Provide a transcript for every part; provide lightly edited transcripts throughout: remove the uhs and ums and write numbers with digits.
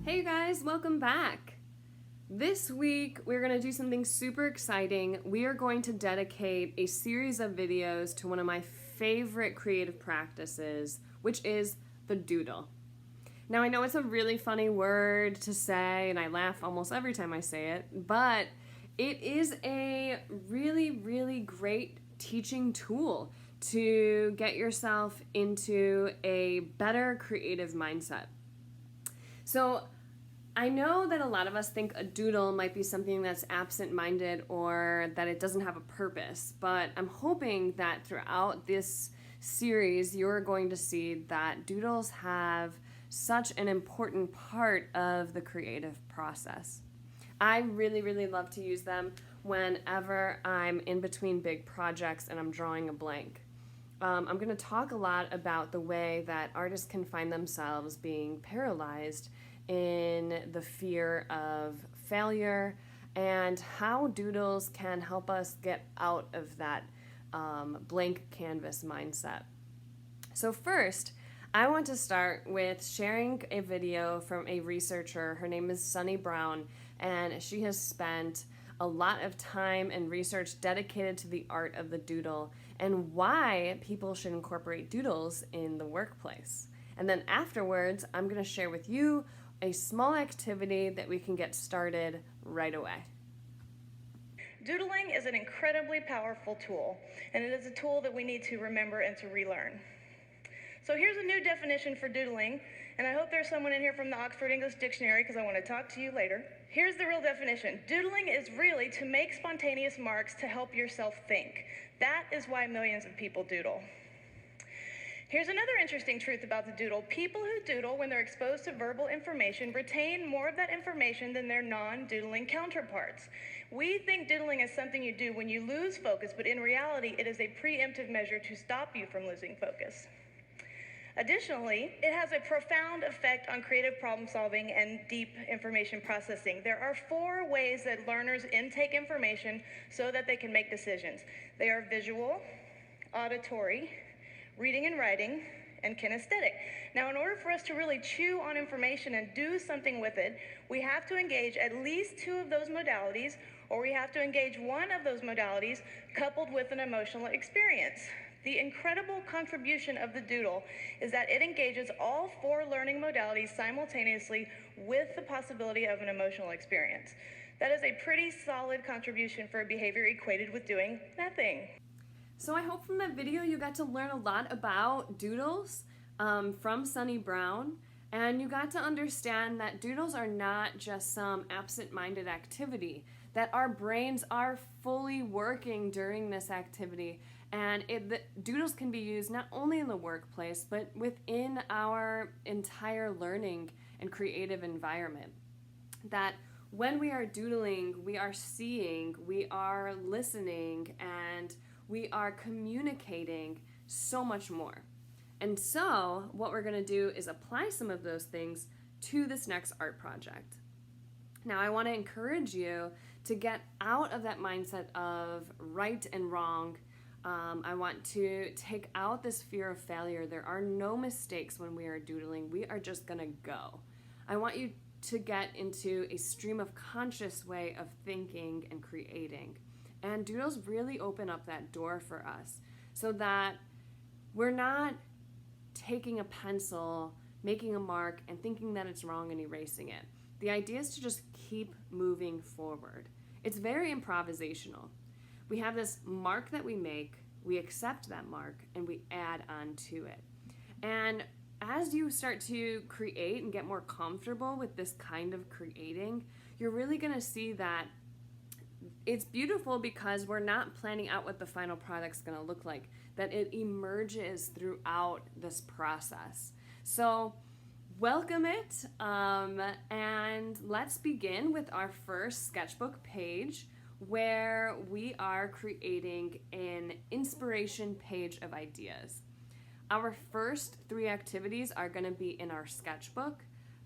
Hey you guys, welcome back. This week we're going to do something super exciting. We are going to dedicate a series of videos to one of my favorite creative practices, which is the doodle. Now I know it's a really funny word to say and I laugh almost every time I say it, but it is a really great teaching tool to get yourself into a better creative mindset. So I know that a lot of us think a doodle might be something that's absent-minded or that it doesn't have a purpose, but I'm hoping that throughout this series you're going to see that doodles have such an important part of the creative process. I really love to use them whenever I'm in between big projects and I'm drawing a blank. I'm going to talk a lot about the way that artists can find themselves being paralyzed in the fear of failure and how doodles can help us get out of that blank canvas mindset. So first, I want to start with sharing a video from a researcher. Her name is Sunny Brown, and she has spent a lot of time and research dedicated to the art of the doodle and why people should incorporate doodles in the workplace. And then afterwards, I'm going to share with you a small activity that we can get started right away. Doodling is an incredibly powerful tool, and it is a tool that we need to remember and to relearn. So here's a new definition for doodling, and I hope there's someone in here from the Oxford English Dictionary because I want to talk to you later. Here's the real definition. Doodling is really to make spontaneous marks to help yourself think. That is why millions of people doodle. Here's another interesting truth about the doodle. People who doodle when they're exposed to verbal information retain more of that information than their non-doodling counterparts. We think doodling is something you do when you lose focus, but in reality, it is a preemptive measure to stop you from losing focus. Additionally, it has a profound effect on creative problem solving and deep information processing. There are 4 ways that learners intake information so that they can make decisions. They are visual, auditory, reading and writing, and kinesthetic. Now, in order for us to really chew on information and do something with it, we have to engage at least 2 of those modalities, or we have to engage 1 of those modalities coupled with an emotional experience. The incredible contribution of the doodle is that it engages all 4 learning modalities simultaneously with the possibility of an emotional experience. That is a pretty solid contribution for a behavior equated with doing nothing. So I hope from that video you got to learn a lot about doodles from Sunny Brown, and you got to understand that doodles are not just some absent-minded activity, that our brains are fully working during this activity, and the doodles can be used not only in the workplace, but within our entire learning and creative environment. That when we are doodling, we are seeing, we are listening, and we are communicating so much more. And so what we're going to do is apply some of those things to this next art project. Now I want to encourage you to get out of that mindset of right and wrong. I want to take out this fear of failure. There are no mistakes when we are doodling. We are just going to go. I want you to get into a stream of conscious way of thinking and creating. And doodles really open up that door for us so that we're not taking a pencil, making a mark, and thinking that it's wrong and erasing it. The idea is to just keep moving forward. It's very improvisational. We have this mark that we make, we accept that mark, and we add on to it. And as you start to create and get more comfortable with this kind of creating, you're really going to see that it's beautiful because we're not planning out what the final product's going to look like, that it emerges throughout this process. So welcome it, and let's begin with our first sketchbook page where we are creating an inspiration page of ideas. Our first 3 activities are going to be in our sketchbook,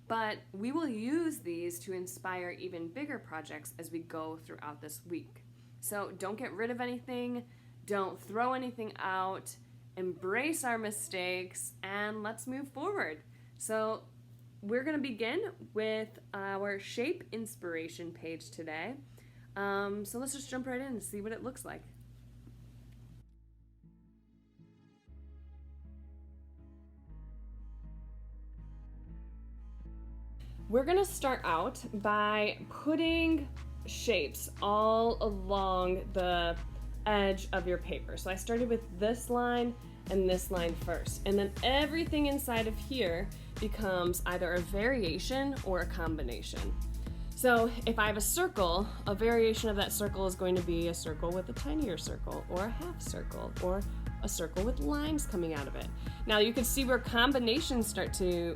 but we will use these to inspire even bigger projects as we go throughout this week. So don't get rid of anything, don't throw anything out, embrace our mistakes, and let's move forward. So we're going to begin with our shape inspiration page today. So let's just jump right in and see what it looks like. We're going to start out by putting shapes all along the edge of your paper. So I started with this line and this line first, and then everything inside of here becomes either a variation or a combination. So if I have a circle, a variation of that circle is going to be a circle with a tinier circle, or a half circle, or a circle with lines coming out of it. Now you can see where combinations start to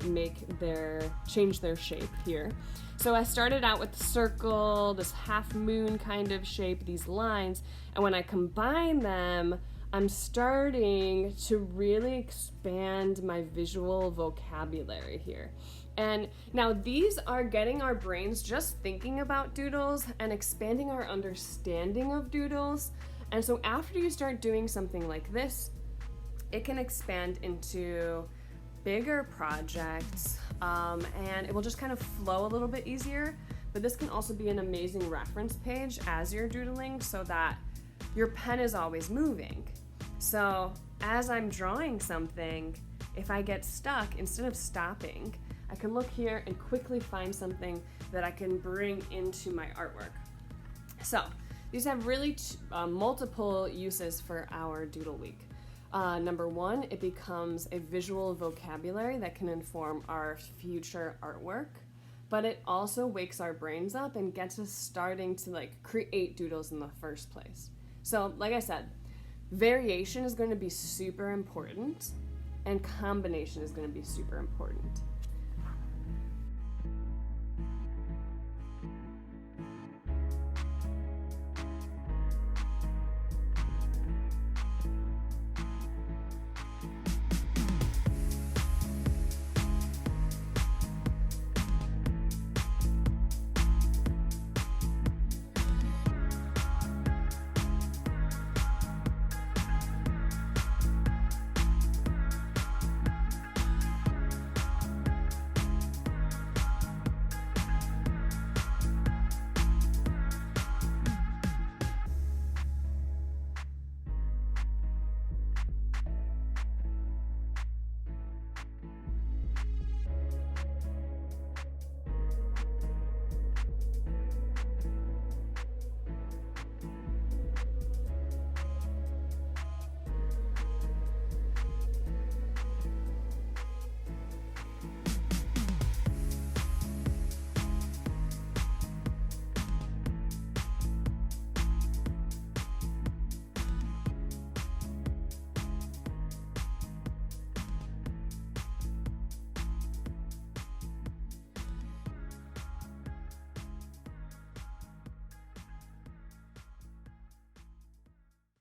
change their shape here. So I started out with the circle, this half moon kind of shape, these lines, and when I combine them, I'm starting to really expand my visual vocabulary here. And now these are getting our brains just thinking about doodles and expanding our understanding of doodles. And so after you start doing something like this, it can expand into bigger projects, and it will just kind of flow a little bit easier. But this can also be an amazing reference page as you're doodling so that your pen is always moving. So as I'm drawing something, if I get stuck, instead of stopping, I can look here and quickly find something that I can bring into my artwork. So these have really multiple uses for our Doodle Week. Number one, it becomes a visual vocabulary that can inform our future artwork, but it also wakes our brains up and gets us starting to create doodles in the first place. So like I said, variation is going to be super important, and combination is going to be super important.